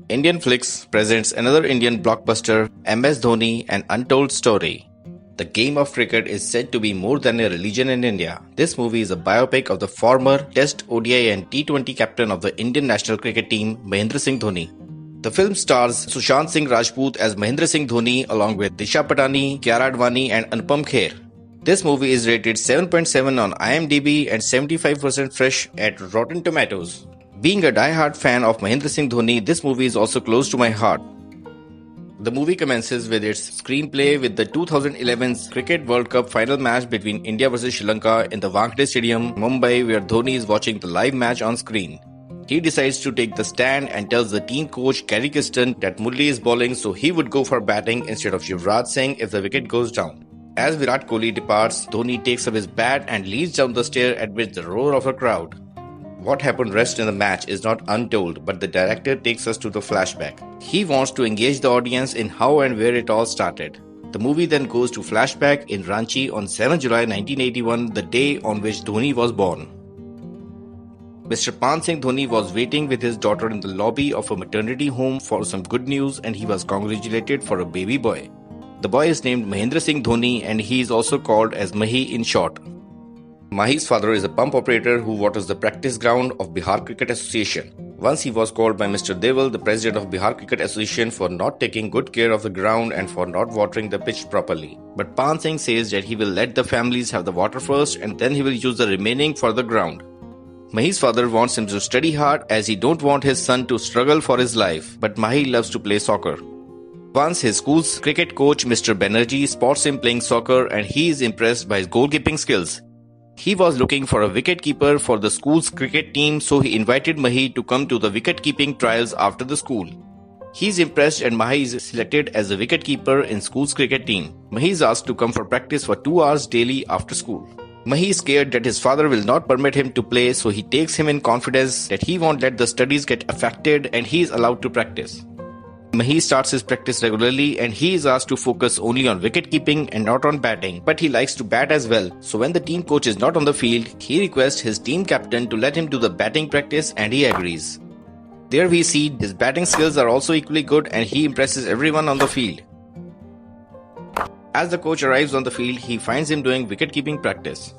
Indian Flix presents another Indian blockbuster, MS Dhoni, An Untold Story. The game of cricket is said to be more than a religion in India. This movie is a biopic of the former Test, ODI and T20 captain of the Indian national cricket team, Mahendra Singh Dhoni. The film stars Sushant Singh Rajput as Mahendra Singh Dhoni along with Disha Patani, Kiara Advani and Anupam Kher. This movie is rated 7.7 on IMDb and 75% fresh at Rotten Tomatoes. Being a die-hard fan of Mahendra Singh Dhoni, this movie is also close to my heart. The movie commences with its screenplay with the 2011 Cricket World Cup final match between India vs Sri Lanka in the Wankhede Stadium, Mumbai, where Dhoni is watching the live match on screen. He decides to take the stand and tells the team coach Gary Kiston that Murli is bowling, so he would go for batting instead of Yuvraj Singh if the wicket goes down. As Virat Kohli departs, Dhoni takes up his bat and leads down the stair amidst the roar of a crowd. What happened rest in the match is not untold, but the director takes us to the flashback. He wants to engage the audience in how and where it all started. The movie then goes to flashback in Ranchi on 7 July 1981, the day on which Dhoni was born. Mr. Pan Singh Dhoni was waiting with his daughter in the lobby of a maternity home for some good news, and he was congratulated for a baby boy. The boy is named Mahendra Singh Dhoni and he is also called as Mahi in short. Mahi's father is a pump operator who waters the practice ground of Bihar Cricket Association. Once he was called by Mr. Deval, the president of Bihar Cricket Association, for not taking good care of the ground and for not watering the pitch properly. But Pan Singh says that he will let the families have the water first and then he will use the remaining for the ground. Mahi's father wants him to study hard as he don't want his son to struggle for his life, but Mahi loves to play soccer. Once his school's cricket coach Mr. Banerjee spots him playing soccer and he is impressed by his goalkeeping skills. He was looking for a wicketkeeper for the school's cricket team, so he invited Mahi to come to the wicket-keeping trials after the school. He is impressed and Mahi is selected as a wicketkeeper in school's cricket team. Mahi is asked to come for practice for 2 hours daily after school. Mahi is scared that his father will not permit him to play, so he takes him in confidence that he won't let the studies get affected and he is allowed to practice. Mahi starts his practice regularly and he is asked to focus only on wicket-keeping and not on batting, but he likes to bat as well. So when the team coach is not on the field, he requests his team captain to let him do the batting practice and he agrees. There we see his batting skills are also equally good and he impresses everyone on the field. As the coach arrives on the field, he finds him doing wicket-keeping practice.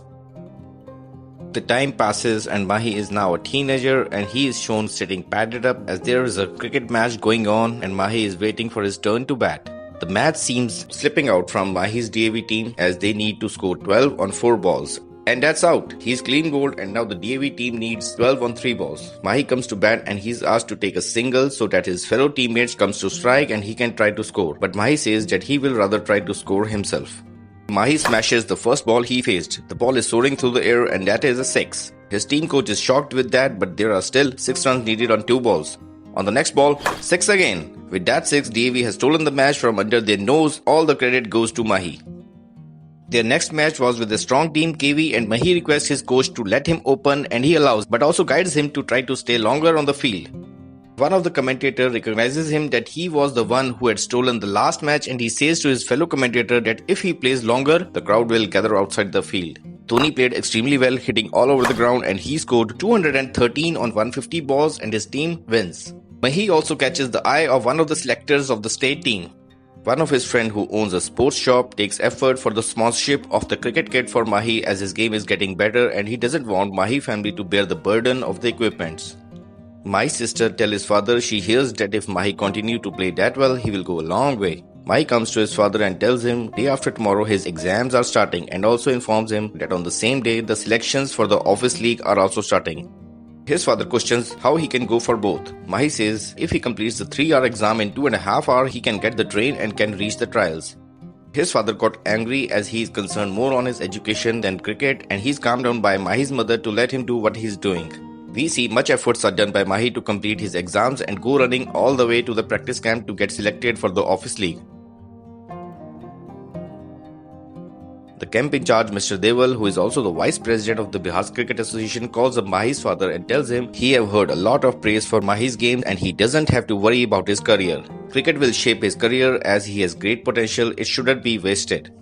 The time passes and Mahi is now a teenager and he is shown sitting padded up as there is a cricket match going on and Mahi is waiting for his turn to bat. The match seems slipping out from Mahi's DAV team as they need to score 12 on 4 balls. And that's out. He's clean bowled and now the DAV team needs 12 on 3 balls. Mahi comes to bat and he's asked to take a single so that his fellow teammates comes to strike and he can try to score. But Mahi says that he will rather try to score himself. Mahi smashes the first ball he faced. The ball is soaring through the air and that is a 6. His team coach is shocked with that, but there are still 6 runs needed on 2 balls. On the next ball, 6 again. With that 6, DAV has stolen the match from under their nose. All the credit goes to Mahi. Their next match was with a strong team KV and Mahi requests his coach to let him open and he allows, but also guides him to try to stay longer on the field. One of the commentators recognizes him that he was the one who had stolen the last match and he says to his fellow commentator that if he plays longer, the crowd will gather outside the field. Dhoni played extremely well, hitting all over the ground and he scored 213 on 150 balls and his team wins. Mahi also catches the eye of one of the selectors of the state team. One of his friend who owns a sports shop takes effort for the sponsorship of the cricket kit for Mahi as his game is getting better and he doesn't want Mahi family to bear the burden of the equipments. Mahi's sister tells his father she hears that if Mahi continue to play that well, he will go a long way. Mahi comes to his father and tells him day after tomorrow his exams are starting and also informs him that on the same day the selections for the office league are also starting. His father questions how he can go for both. Mahi says if he completes the 3-hour exam in 2.5 hours, he can get the train and can reach the trials. His father got angry as he is concerned more on his education than cricket and he is calmed down by Mahi's mother to let him do what he is doing. We see much efforts are done by Mahi to complete his exams and go running all the way to the practice camp to get selected for the office league. The camp in charge, Mr. Deval, who is also the vice president of the Bihar Cricket Association, calls up Mahi's father and tells him he have heard a lot of praise for Mahi's game and he doesn't have to worry about his career. Cricket will shape his career as he has great potential, it shouldn't be wasted.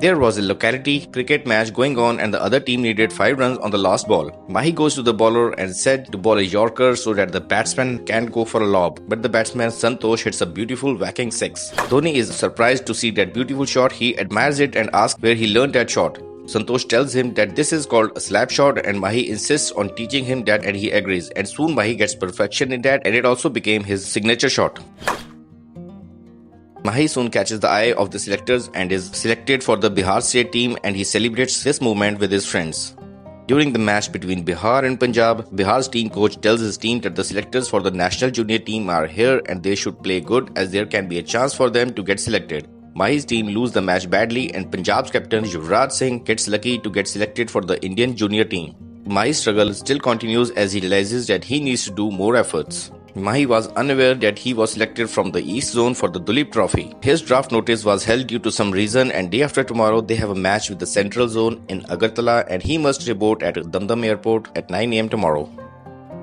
There was a locality cricket match going on and the other team needed 5 runs on the last ball. Mahi goes to the bowler and said to bowl a yorker so that the batsman can't go for a lob, but the batsman Santosh hits a beautiful whacking 6. Dhoni is surprised to see that beautiful shot. He admires it and asks where he learned that shot. Santosh tells him that this is called a slap shot and Mahi insists on teaching him that and he agrees, and soon Mahi gets perfection in that and it also became his signature shot. Mahi soon catches the eye of the selectors and is selected for the Bihar state team, and he celebrates this moment with his friends. During the match between Bihar and Punjab, Bihar's team coach tells his team that the selectors for the national junior team are here and they should play good as there can be a chance for them to get selected. Mahi's team lose the match badly and Punjab's captain Yuvraj Singh gets lucky to get selected for the Indian junior team. Mahi's struggle still continues as he realizes that he needs to do more efforts. Mahi was unaware that he was selected from the East Zone for the Duleep Trophy. His draft notice was held due to some reason, and day after tomorrow they have a match with the Central Zone in Agartala and he must report at Damdam Airport at 9 am tomorrow.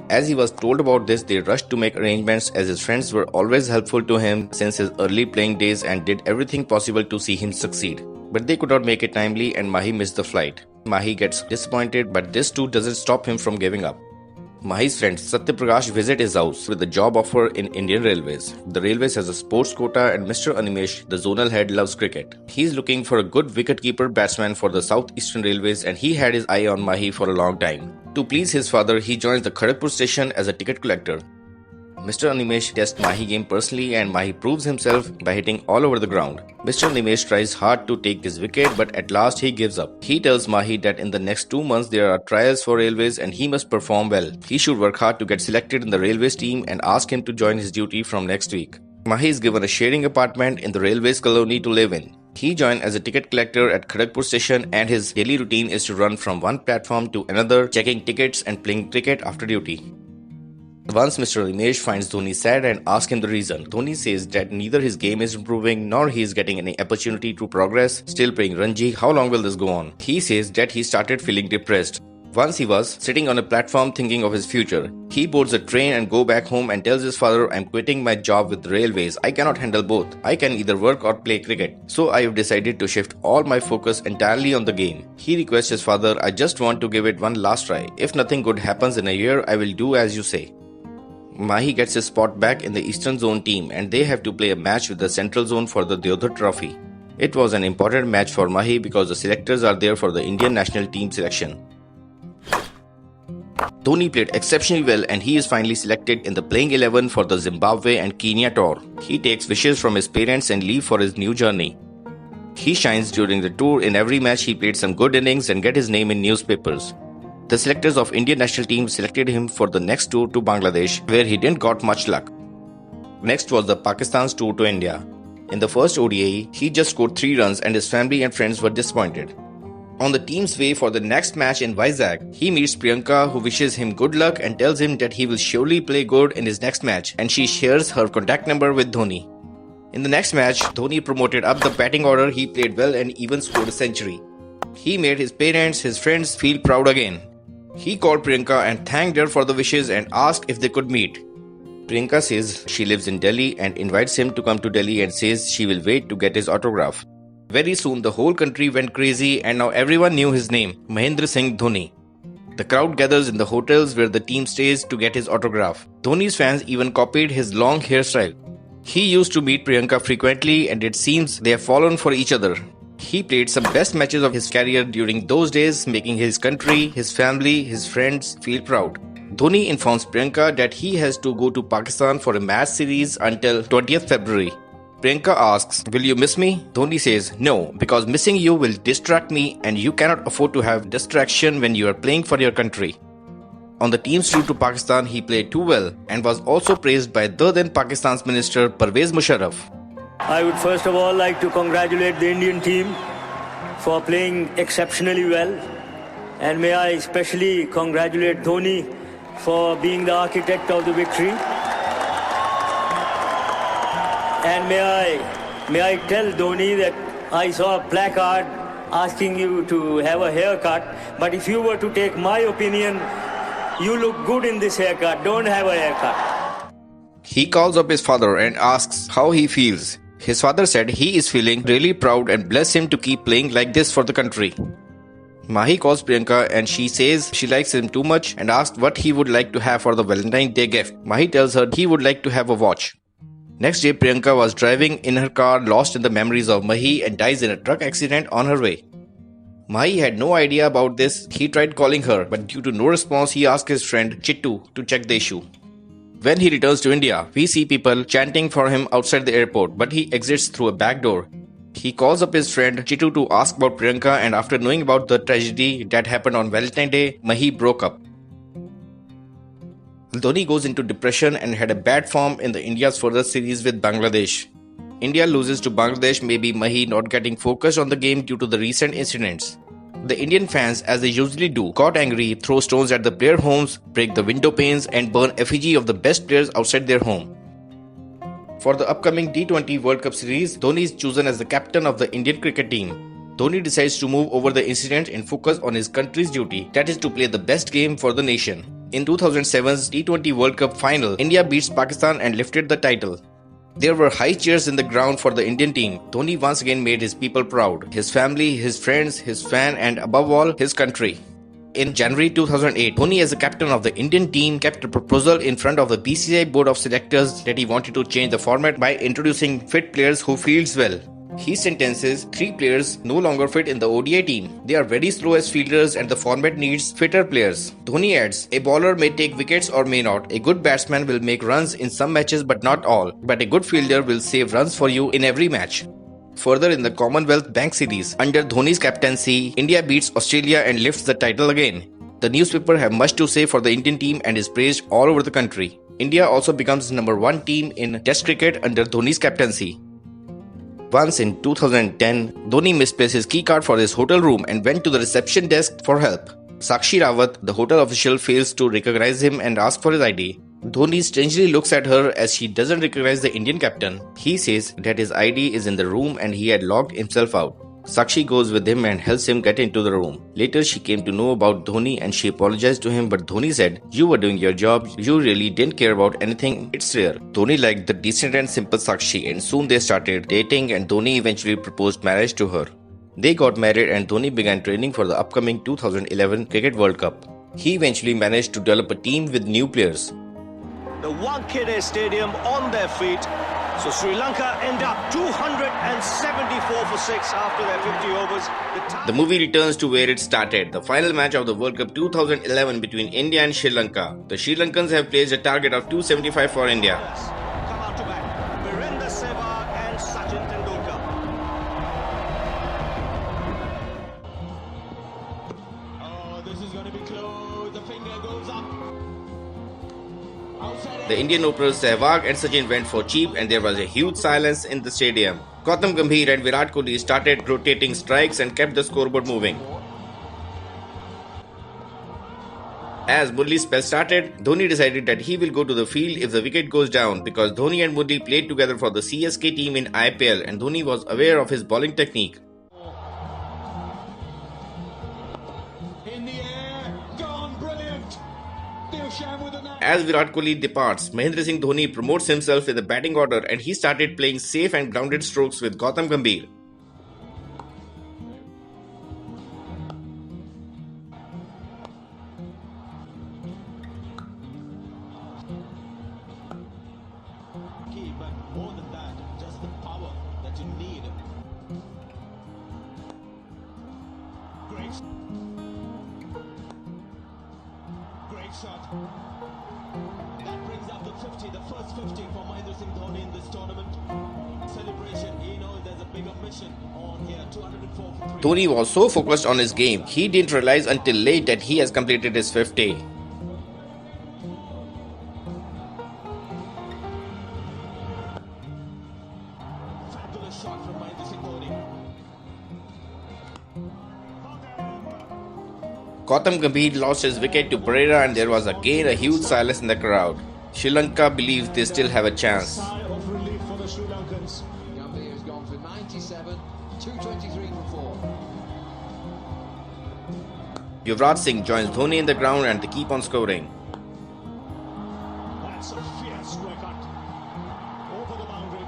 As he was told about this, they rushed to make arrangements as his friends were always helpful to him since his early playing days and did everything possible to see him succeed. But they could not make it timely and Mahi missed the flight. Mahi gets disappointed, but this too doesn't stop him from giving up. Mahi's friend Satya Prakash visit his house with a job offer in Indian Railways. The Railways has a sports quota and Mr. Animesh, the zonal head, loves cricket. He's looking for a good wicketkeeper batsman for the Southeastern Railways and he had his eye on Mahi for a long time. To please his father, he joins the Kharagpur station as a ticket collector. Mr. Animesh tests Mahi game personally and Mahi proves himself by hitting all over the ground. Mr. Animesh tries hard to take his wicket but at last he gives up. He tells Mahi that in the next 2 months there are trials for Railways and he must perform well. He should work hard to get selected in the Railways team and ask him to join his duty from next week. Mahi is given a sharing apartment in the Railways colony to live in. He joined as a ticket collector at Kharagpur station and his daily routine is to run from one platform to another, checking tickets and playing cricket after duty. Once Mr. Animesh finds Dhoni sad and asks him the reason. Dhoni says that neither his game is improving nor he is getting any opportunity to progress, still playing Ranji. How long will this go on? He says that he started feeling depressed. Once he was sitting on a platform thinking of his future. He boards a train and go back home and tells his father, I'm quitting my job with the Railways. I cannot handle both. I can either work or play cricket. So I have decided to shift all my focus entirely on the game. He requests his father, I just want to give it one last try. If nothing good happens in a year, I will do as you say. Mahi gets his spot back in the Eastern Zone team and they have to play a match with the Central Zone for the Deodhar Trophy. It was an important match for Mahi because the selectors are there for the Indian national team selection. Dhoni played exceptionally well and he is finally selected in the playing 11 for the Zimbabwe and Kenya tour. He takes wishes from his parents and leave for his new journey. He shines during the tour. In every match he played some good innings and get his name in newspapers. The selectors of Indian national team selected him for the next tour to Bangladesh, where he didn't got much luck. Next was the Pakistan's tour to India. In the first ODI, he just scored 3 runs and his family and friends were disappointed. On the team's way for the next match in Vizag, he meets Priyanka, who wishes him good luck and tells him that he will surely play good in his next match, and she shares her contact number with Dhoni. In the next match, Dhoni promoted up the batting order. He played well and even scored a century. He made his parents, his friends feel proud again. He called Priyanka and thanked her for the wishes and asked if they could meet. Priyanka says she lives in Delhi and invites him to come to Delhi and says she will wait to get his autograph. Very soon the whole country went crazy and now everyone knew his name, Mahendra Singh Dhoni. The crowd gathers in the hotels where the team stays to get his autograph. Dhoni's fans even copied his long hairstyle. He used to meet Priyanka frequently and it seems they have fallen for each other. He played some best matches of his career during those days, making his country, his family, his friends feel proud. Dhoni informs Priyanka that he has to go to Pakistan for a match series until 20th February. Priyanka asks, will you miss me? Dhoni says, no, because missing you will distract me and you cannot afford to have distraction when you are playing for your country. On the team's tour to Pakistan, he played too well and was also praised by the then Pakistan's minister Parvez Musharraf. I would first of all like to congratulate the Indian team for playing exceptionally well, and may I especially congratulate Dhoni for being the architect of the victory. And may I tell Dhoni that I saw a placard asking you to have a haircut, but if you were to take my opinion, you look good in this haircut, don't have a haircut. He calls up his father and asks how he feels. His father said he is feeling really proud and bless him to keep playing like this for the country. Mahi calls Priyanka and she says she likes him too much and asks what he would like to have for the Valentine's Day gift. Mahi tells her he would like to have a watch. Next day, Priyanka was driving in her car lost in the memories of Mahi and dies in a truck accident on her way. Mahi had no idea about this. He tried calling her, but due to no response, he asked his friend Chittu to check the issue. When he returns to India, we see people chanting for him outside the airport, but he exits through a back door. He calls up his friend Chittu to ask about Priyanka, and after knowing about the tragedy that happened on Valentine's Day, Mahi broke up. Dhoni goes into depression and had a bad form in the India's further series with Bangladesh. India loses to Bangladesh, maybe Mahi not getting focused on the game due to the recent incidents. The Indian fans, as they usually do, got angry, throw stones at the player homes, break the window panes and burn effigy of the best players outside their home. For the upcoming T20 World Cup series, Dhoni is chosen as the captain of the Indian cricket team. Dhoni decides to move over the incident and focus on his country's duty, that is to play the best game for the nation. In 2007's T20 World Cup final, India beats Pakistan and lifted the title. There were high cheers in the ground for the Indian team. Dhoni once again made his people proud, his family, his friends, his fan and above all, his country. In January 2008, Dhoni as the captain of the Indian team kept a proposal in front of the BCCI board of selectors that he wanted to change the format by introducing fit players who fields well. He sentences 3 players no longer fit in the ODI team. They are very slow as fielders and the format needs fitter players. Dhoni adds, a bowler may take wickets or may not. A good batsman will make runs in some matches but not all. But a good fielder will save runs for you in every match. Further, in the Commonwealth Bank Series, under Dhoni's captaincy, India beats Australia and lifts the title again. The newspaper have much to say for the Indian team and is praised all over the country. India also becomes number 1 team in Test cricket under Dhoni's captaincy. Once in 2010, Dhoni misplaced his keycard for his hotel room and went to the reception desk for help. Sakshi Rawat, the hotel official, fails to recognize him and asks for his ID. Dhoni strangely looks at her as she doesn't recognize the Indian captain. He says that his ID is in the room and he had logged himself out. Sakshi goes with him and helps him get into the room. Later she came to know about Dhoni and she apologized to him, but Dhoni said, "You were doing your job, you really didn't care about anything, it's rare." Dhoni liked the decent and simple Sakshi and soon they started dating and Dhoni eventually proposed marriage to her. They got married and Dhoni began training for the upcoming 2011 Cricket World Cup. He eventually managed to develop a team with new players. The Wankhede Stadium on their feet. So Sri Lanka end up 274 for 6 after their 50 overs. The movie returns to where it started, the final match of the World Cup 2011 between India and Sri Lanka. The Sri Lankans have placed a target of 275 for India. Come out to bat. Virendra Sehwag and Sachin Tendulkar. Oh, this is going to be close. The finger goes up. The Indian openers Sehwag and Sachin went for cheap and there was a huge silence in the stadium. Gautam Gambhir and Virat Kohli started rotating strikes and kept the scoreboard moving. As Murli's spell started, Dhoni decided that he will go to the field if the wicket goes down because Dhoni and Murli played together for the CSK team in IPL and Dhoni was aware of his bowling technique. In the air, gone, brilliant. Dilshan with a nice. As Virat Kohli departs, Mahendra Singh Dhoni promotes himself in the batting order and he started playing safe and grounded strokes with Gautam Gambhir. Key, but more than that, just the power that you need. Great shot. That brings up the 50, the first 50 for Mahendra Singh Dhoni in this tournament. Celebration, he knows there's a bigger mission on here, 204 for 3. Dhoni was so focused on his game, he didn't realize until late that he has completed his 50. Fabulous shot from Mahendra Singh Dhoni. Gautam Gambhir lost his wicket to Pereira and there was again a huge silence in the crowd. Sri Lanka believes they still have a chance. Sigh of relief for the Sri Lankans. Gambhir has gone for 97, 223 for 4. Yuvraj Singh joins Dhoni in the ground and they keep on scoring. That's a fierce square cut. Over the boundary.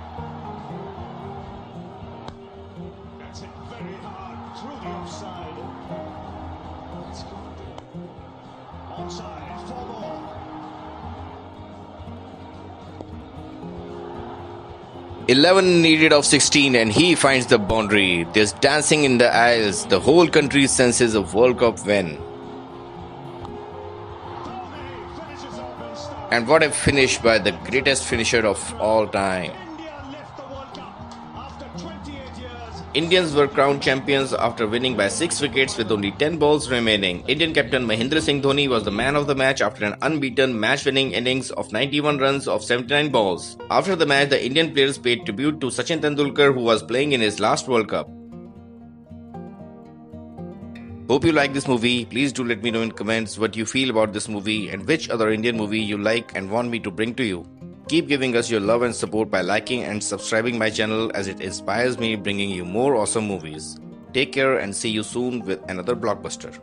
11 needed of 16 and he finds the boundary. There's dancing in the aisles. The whole country senses a World Cup win. And what a finish by the greatest finisher of all time. Indians were crowned champions after winning by 6 wickets with only 10 balls remaining. Indian captain Mahendra Singh Dhoni was the man of the match after an unbeaten match-winning innings of 91 runs of 79 balls. After the match, the Indian players paid tribute to Sachin Tendulkar, who was playing in his last World Cup. Hope you like this movie. Please do let me know in comments what you feel about this movie and which other Indian movie you like and want me to bring to you. Keep giving us your love and support by liking and subscribing my channel, as it inspires me bringing you more awesome movies. Take care and see you soon with another blockbuster.